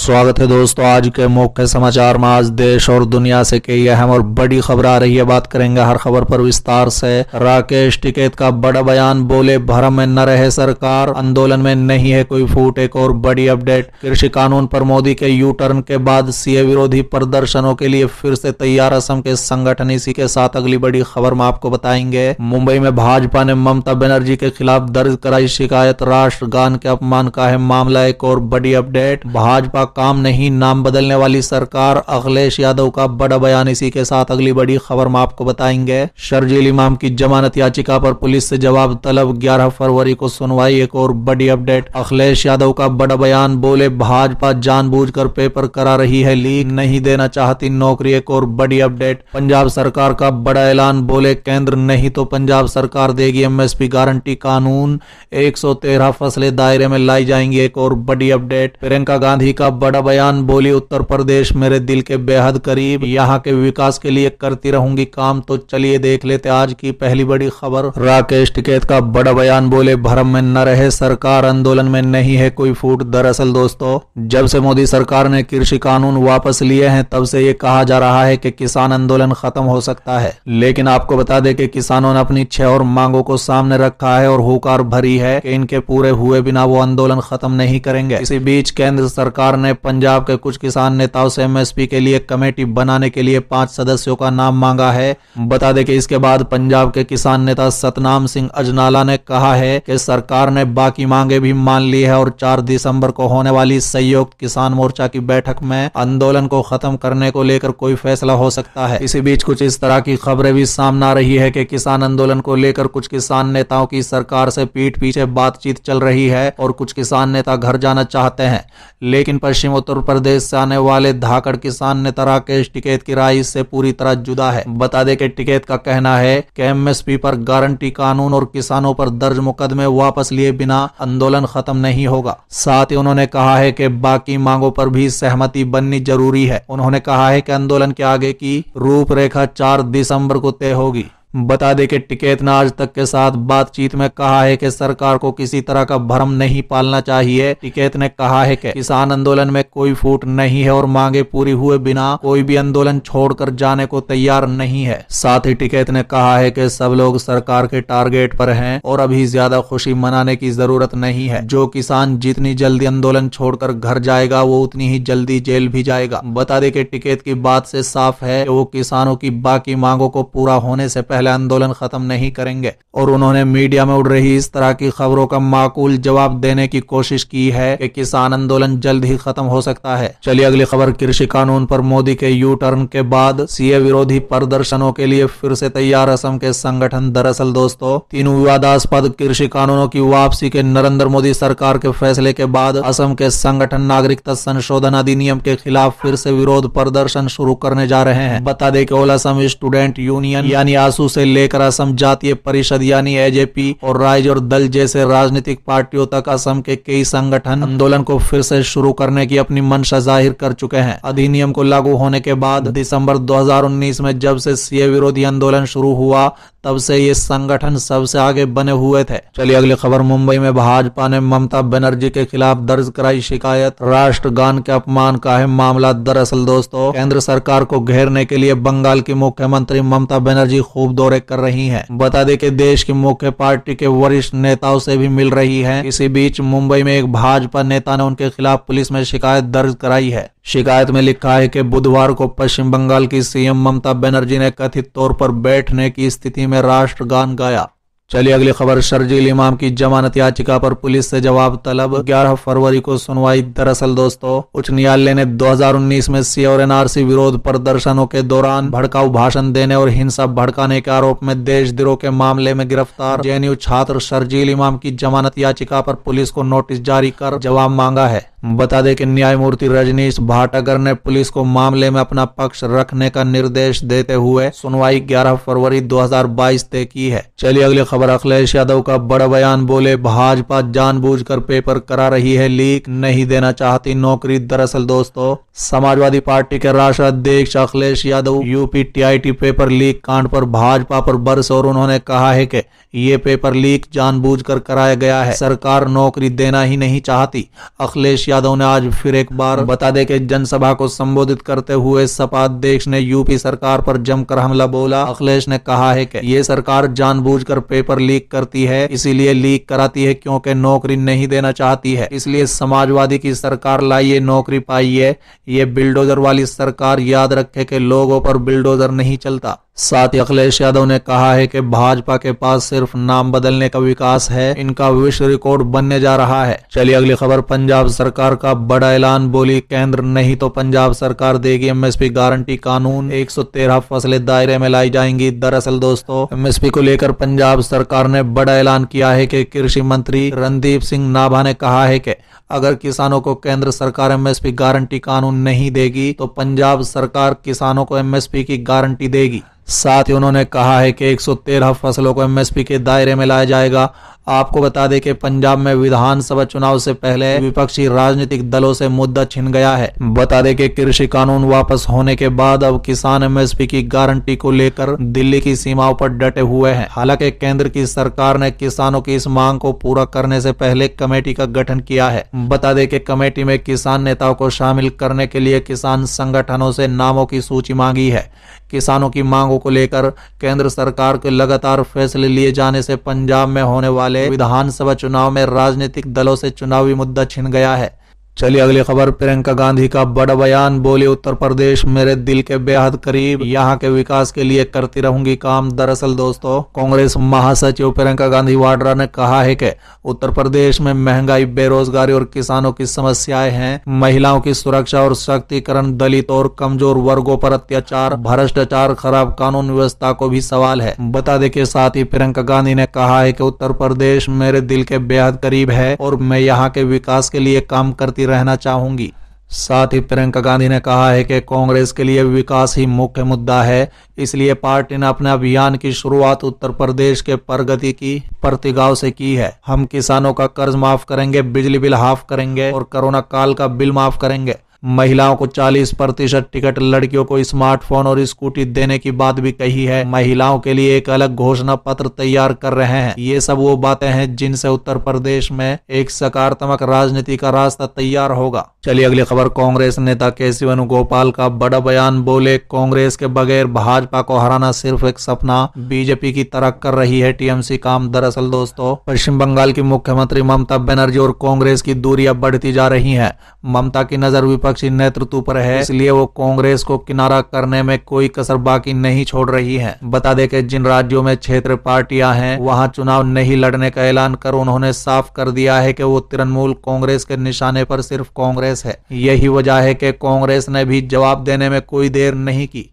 स्वागत है दोस्तों आज के मुख्य समाचार में। आज देश और दुनिया से कई अहम और बड़ी खबर आ रही है, बात करेंगे हर खबर पर विस्तार से। राकेश टिकैत का बड़ा बयान, बोले भरम में न रहे सरकार, आंदोलन में नहीं है कोई फूट। एक और बड़ी अपडेट, कृषि कानून पर मोदी के यू टर्न के बाद सीए विरोधी प्रदर्शनों के लिए फिर से तैयार असम के संगठन। इसी के साथ अगली बड़ी खबर में आपको बताएंगे, मुंबई में भाजपा ने ममता बनर्जी के खिलाफ दर्ज कराई शिकायत, राष्ट्रगान के अपमान का है मामला। एक और बड़ी अपडेट, भाजपा काम नहीं नाम बदलने वाली सरकार, अखिलेश यादव का बड़ा बयान। इसी के साथ अगली बड़ी खबर में आपको बताएंगे, शर्जील इमाम की जमानत याचिका पर पुलिस से जवाब तलब, 11 फरवरी को सुनवाई। एक और बड़ी अपडेट, अखिलेश यादव का बड़ा बयान, बोले भाजपा जानबूझकर पेपर करा रही है लीक, नहीं देना चाहती नौकरी। एक और बड़ी अपडेट, पंजाब सरकार का बड़ा ऐलान, बोले केंद्र नहीं तो पंजाब सरकार देगी एमएसपी गारंटी कानून, 113 फसलें दायरे में लाई जाएंगी। एक और बड़ी अपडेट, प्रियंका गांधी का बड़ा बयान, बोली उत्तर प्रदेश मेरे दिल के बेहद करीब, यहाँ के विकास के लिए करती रहूंगी काम। तो चलिए देख लेते आज की पहली बड़ी खबर। राकेश टिकैत का बड़ा बयान, बोले भरम में न रहे सरकार, आंदोलन में नहीं है कोई फूट। दरअसल दोस्तों, जब से मोदी सरकार ने कृषि कानून वापस लिए हैं तब से ये कहा जा रहा है कि किसान आंदोलन खत्म हो सकता है, लेकिन आपको बता दें कि किसानों ने अपनी 6 और मांगों को सामने रखा है और हुकार भरी है कि इनके पूरे हुए बिना वो आंदोलन खत्म नहीं करेंगे। इसी बीच केंद्र सरकार ने पंजाब के कुछ किसान नेताओं से एमएसपी के लिए कमेटी बनाने के लिए 5 सदस्यों का नाम मांगा है। बता दें कि इसके बाद पंजाब के किसान नेता सतनाम सिंह अजनाला ने कहा है कि सरकार ने बाकी मांगे भी मान ली है और 4 दिसंबर को होने वाली संयुक्त किसान मोर्चा की बैठक में आंदोलन को खत्म करने को लेकर कोई फैसला हो सकता है। इसी बीच कुछ इस तरह की खबरें भी सामने आ रही है कि किसान आंदोलन को लेकर कुछ किसान नेताओं की सरकार से पीठ पीछे बातचीत चल रही है और कुछ किसान नेता घर जाना चाहते हैं, लेकिन पश्चिम उत्तर प्रदेश से आने वाले धाकड़ किसान नेता राकेश टिकैत की राय इससे पूरी तरह जुदा है। बता दें कि टिकैत का कहना है कि एमएसपी पर गारंटी कानून और किसानों पर दर्ज मुकदमे वापस लिए बिना आंदोलन खत्म नहीं होगा। साथ ही उन्होंने कहा है कि बाकी मांगों पर भी सहमति बननी जरूरी है। उन्होंने कहा है कि आंदोलन के आगे की रूपरेखा 4 दिसंबर को तय होगी। बता दें कि टिकैत ने आज तक के साथ बातचीत में कहा है कि सरकार को किसी तरह का भ्रम नहीं पालना चाहिए। टिकैत ने कहा है कि किसान आंदोलन में कोई फूट नहीं है और मांगे पूरी हुए बिना कोई भी आंदोलन छोड़कर जाने को तैयार नहीं है। साथ ही टिकैत ने कहा है कि सब लोग सरकार के टारगेट पर हैं और अभी ज्यादा खुशी मनाने की जरूरत नहीं है। जो किसान जितनी जल्दी आंदोलन छोड़कर घर जाएगा वो उतनी ही जल्दी जेल भी जाएगा। बता दें कि टिकैत की बात से साफ है कि वो किसानों की बाकी मांगों को पूरा होने से पहले आंदोलन खत्म नहीं करेंगे और उन्होंने मीडिया में उड़ रही इस तरह की खबरों का माकूल जवाब देने की कोशिश की है कि किसान आंदोलन जल्द ही खत्म हो सकता है। चलिए अगली खबर, कृषि कानून पर मोदी के यू टर्न के बाद सीए विरोधी प्रदर्शनों के लिए फिर से तैयार असम के संगठन। दरअसल दोस्तों, तीनों विवादास्पद कृषि कानूनों की वापसी के नरेंद्र मोदी सरकार के फैसले के बाद असम के संगठन नागरिकता संशोधन अधिनियम के खिलाफ फिर से विरोध प्रदर्शन शुरू करने जा रहे हैं। बता दें कि ऑल असम स्टूडेंट यूनियन यानी आसू से लेकर असम जातीय परिषद यानी एजेपी और राज्य और दल जैसे राजनीतिक पार्टियों तक असम के कई संगठन आंदोलन को फिर से शुरू करने की अपनी मंशा जाहिर कर चुके हैं। अधिनियम को लागू होने के बाद दिसंबर 2019 में जब से सीए विरोधी आंदोलन शुरू हुआ तब से ये संगठन सबसे आगे बने हुए थे। चलिए अगली खबर, मुंबई में भाजपा ने ममता बनर्जी के खिलाफ दर्ज कराई शिकायत, राष्ट्रगान के अपमान का है मामला। दरअसल दोस्तों, केंद्र सरकार को घेरने के लिए बंगाल की मुख्यमंत्री ममता बनर्जी खूब दौरे कर रही हैं। बता दें कि देश की मुख्य पार्टी के वरिष्ठ नेताओं से भी मिल रही हैं। इसी बीच मुंबई में एक भाजपा नेता ने उनके खिलाफ पुलिस में शिकायत दर्ज कराई है। शिकायत में लिखा है कि बुधवार को पश्चिम बंगाल की सीएम ममता बनर्जी ने कथित तौर पर बैठने की स्थिति में राष्ट्रगान गाया। चलिए अगली खबर, शर्जील इमाम की जमानत याचिका पर पुलिस से जवाब तलब, 11 फरवरी को सुनवाई। दरअसल दोस्तों, उच्च न्यायालय ने 2019 में सीए और एनआरसी विरोध प्रदर्शनों के दौरान भड़काऊ भाषण देने और हिंसा भड़काने के आरोप में देशद्रोह के मामले में गिरफ्तार जेएनयू छात्र शर्जील इमाम की जमानत याचिका पर पुलिस को नोटिस जारी कर जवाब मांगा है। बता दें कि न्यायमूर्ति रजनीश भाटागर ने पुलिस को मामले में अपना पक्ष रखने का निर्देश देते हुए सुनवाई 11 फरवरी 2022 तय की है। चलिए अगली खबर अखिलेश यादव का बड़ा बयान, बोले भाजपा जानबूझकर पेपर करा रही है लीक, नहीं देना चाहती नौकरी। दरअसल दोस्तों, समाजवादी पार्टी के राष्ट्रीय अध्यक्ष Akhilesh Yadav UP TIT paper leak कांड पर भाजपा पर बरसे और उन्होंने कहा है कि ये पेपर लीक जानबूझकर कराया गया है, सरकार नौकरी देना ही नहीं चाहती। अखिलेश यादव ने आज फिर एक बार बता दें कि जनसभा को संबोधित करते हुए सपा अध्यक्ष ने यूपी सरकार पर जमकर हमला बोला। अखिलेश ने कहा है कि ये सरकार जानबूझकर पेपर लीक करती है, इसीलिए लीक कराती है क्योंकि नौकरी नहीं देना चाहती है, इसलिए समाजवादी की सरकार लाइए, नौकरी पाइए। ये बिल्डोजर वाली सरकार, याद रखे कि लोगों पर बिल्डोजर नहीं चलता। साथ ही अखिलेश यादव ने कहा है कि भाजपा के पास सिर्फ नाम बदलने का विकास है, इनका विश्व रिकॉर्ड बनने जा रहा है। चलिए अगली खबर, पंजाब सरकार का बड़ा ऐलान, बोली केंद्र नहीं तो पंजाब सरकार देगी एमएसपी गारंटी कानून, 113 फसलें दायरे में लाई जाएंगी। दरअसल दोस्तों, एमएसपी को लेकर पंजाब सरकार ने बड़ा ऐलान किया है कि कृषि मंत्री रणदीप सिंह नाभा ने कहा है कि अगर किसानों को केंद्र सरकार एमएसपी गारंटी कानून नहीं देगी तो पंजाब सरकार किसानों को एमएसपी की गारंटी देगी। साथ ही उन्होंने कहा है कि 113 फसलों को एमएसपी के दायरे में लाया जाएगा। आपको बता दें कि पंजाब में विधानसभा चुनाव से पहले विपक्षी राजनीतिक दलों से मुद्दा छिन गया है। बता दें कि कृषि कानून वापस होने के बाद अब किसान एमएसपी की गारंटी को लेकर दिल्ली की सीमाओं पर डटे हुए हैं। हालांकि केंद्र की सरकार ने किसानों की इस मांग को पूरा करने से पहले कमेटी का गठन किया है। बता दें कि कमेटी में किसान नेताओं को शामिल करने के लिए किसान संगठनों से नामों की सूची मांगी है। किसानों की मांगों को लेकर केंद्र सरकार के लगातार फैसले लिए जाने से पंजाब में होने वाले विधानसभा चुनाव में राजनीतिक दलों से चुनावी मुद्दा छिन गया है। चलिए अगली खबर, प्रियंका गांधी का बड़ा बयान, बोले उत्तर प्रदेश मेरे दिल के बेहद करीब, यहाँ के विकास के लिए करती रहूंगी काम। दरअसल दोस्तों, कांग्रेस महासचिव प्रियंका गांधी वाड्रा ने कहा है कि उत्तर प्रदेश में महंगाई, बेरोजगारी और किसानों की समस्याएं हैं, महिलाओं की सुरक्षा और सशक्तिकरण, दलित और कमजोर वर्गों पर अत्याचार, भ्रष्टाचार, खराब कानून व्यवस्था को भी सवाल है। बता दें कि साथ ही प्रियंका गांधी ने कहा है कि उत्तर प्रदेश मेरे दिल के बेहद करीब है और मैं यहाँ के विकास के लिए काम करती रहना चाहूंगी। साथ ही प्रियंका गांधी ने कहा है कि कांग्रेस के लिए विकास ही मुख्य मुद्दा है, इसलिए पार्टी ने अपने अभियान की शुरुआत उत्तर प्रदेश के प्रगति की प्रतिगांव से की है। हम किसानों का कर्ज माफ करेंगे, बिजली बिल हाफ करेंगे और कोरोना काल का बिल माफ करेंगे। महिलाओं को 40% टिकट, लड़कियों को स्मार्टफोन और स्कूटी देने की बात भी कही है। महिलाओं के लिए एक अलग घोषणा पत्र तैयार कर रहे हैं। ये सब वो बातें हैं जिनसे उत्तर प्रदेश में एक सकारात्मक राजनीति का रास्ता तैयार होगा। चलिए अगली खबर, कांग्रेस नेता केसी वेणुगोपाल का बड़ा बयान, बोले कांग्रेस के बगैर भाजपा को हराना सिर्फ एक सपना, बीजेपी की तरह कर रही है टीएमसी काम। दरअसल दोस्तों, पश्चिम बंगाल की मुख्यमंत्री ममता बनर्जी और कांग्रेस की दूरियां बढ़ती जा रही है। ममता की नजर विपक्षी नेतृत्व पर है, इसलिए वो कांग्रेस को किनारा करने में कोई कसर बाकी नहीं छोड़ रही है। बता दें कि जिन राज्यों में क्षेत्र पार्टियां हैं वहां चुनाव नहीं लड़ने का ऐलान कर उन्होंने साफ कर दिया है कि वो तृणमूल कांग्रेस के निशाने पर सिर्फ कांग्रेस है। यही वजह है कि कांग्रेस ने भी जवाब देने में कोई देर नहीं की।